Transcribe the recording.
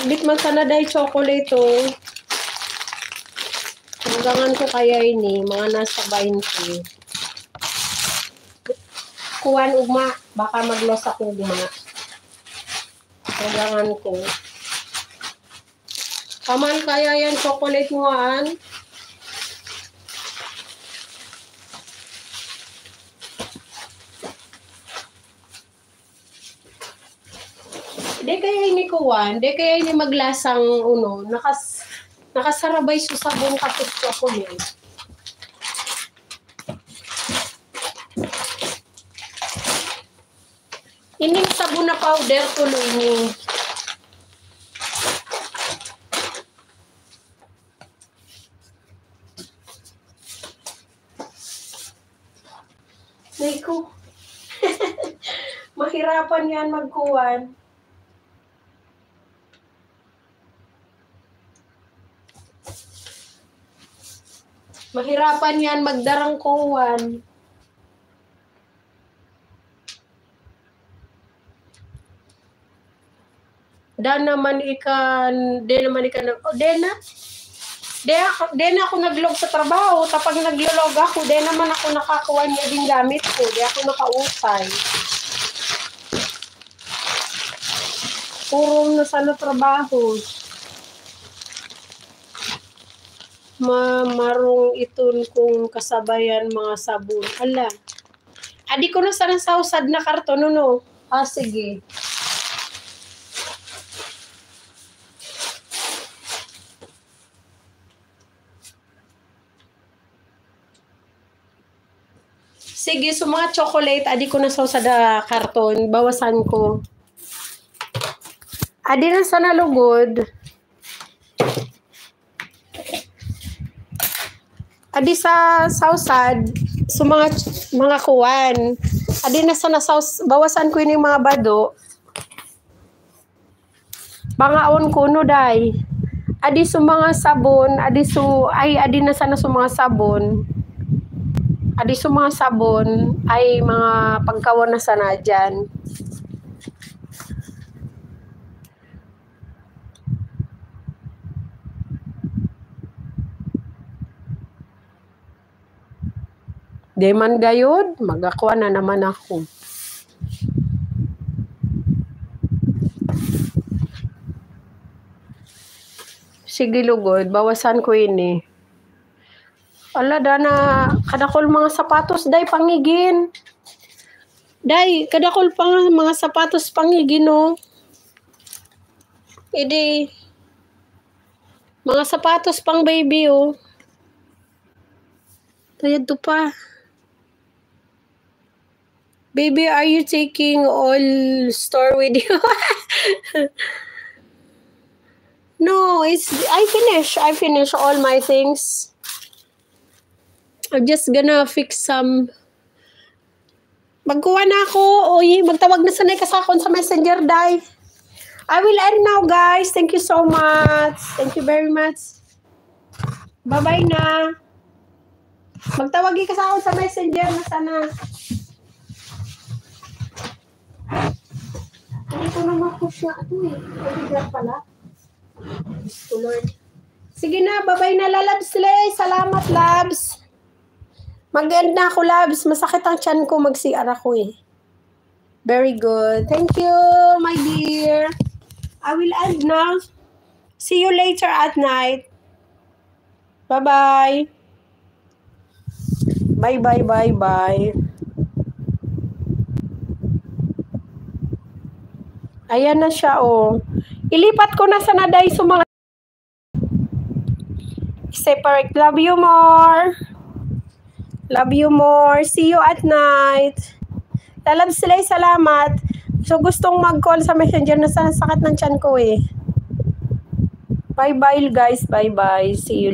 Magbit man sana dahil chocolate oh. Hanggangan ko kaya ini, mga nasa 20. Kuwan ugma, baka maglos ako ugma. Hanggangan ko. Kaman kaya yan chocolate mo an? Di kaya ini kuwan, di kaya ini maglasang uno, nakasarabay sa sabon kapit chocolate. Ining sabon na powder tuloy ni. Naku. Mahirapan yan magkuwan. Mahirapan yan magdarang kuwan. Dan naman ikan, oh, Den ako naglog sa trabaho, tapag naglolog ako, den naman ako nakakuha niya din gamit ko, di ako nakausay. Puro na sana trabaho. Marong iton kung kasabayan mga sabon. Ala. Adi ko na sana sa usad na karton, no? Ah, sige. Sige, so mga chocolate, adi ko na sa usad na karton. Bawasan ko. Adi na sana lugod. Adi sa sausad, so mga kuwan. Adi na sana bawasan ko yung mga bado. Bangaon ko no day. Adi so mga sabon, adi na sana so mga sabon. Adi so mga sabon ay mga pagkawan na sana dyan. Di man gayod, magakuha na naman ako. Sige lugod, bawasan ko ini. Ala, dana, kadakol mga sapatos, day, pangigin. Day, kadakol pang mga sapatos, pangigin, no. Idi, mga sapatos pang baby, oh. Tayad to pa. Baby, are you taking all store with you? No, I finish all my things. I'm just gonna fix some. Magkuha na ako. Oy, magtawag na sanay ka sa akin sa messenger, day. I will end now, guys. Thank you so much. Thank you very much. Bye-bye na. Magtawag ka sa akin sa messenger na sana. Hindi ko naman po siya. Pwede pala. Oh, Lord. Sige na, babay na lalabs. Salamat, labs. Mag-end na ako, labs. Masakit ang tiyan ko, mag-CR ako eh. Very good. Thank you, my dear. I will end now. See you later at night. Bye-bye. Bye. Ayan na siya, oh. Ilipat ko na sa naday sa mga separate. Love you more. Love you more. See you at night. Lalabs sila, salamat. So, gustong mag-call sa messenger na sakit ng tiyan ko eh. Bye-bye, guys. Bye-bye. See you later.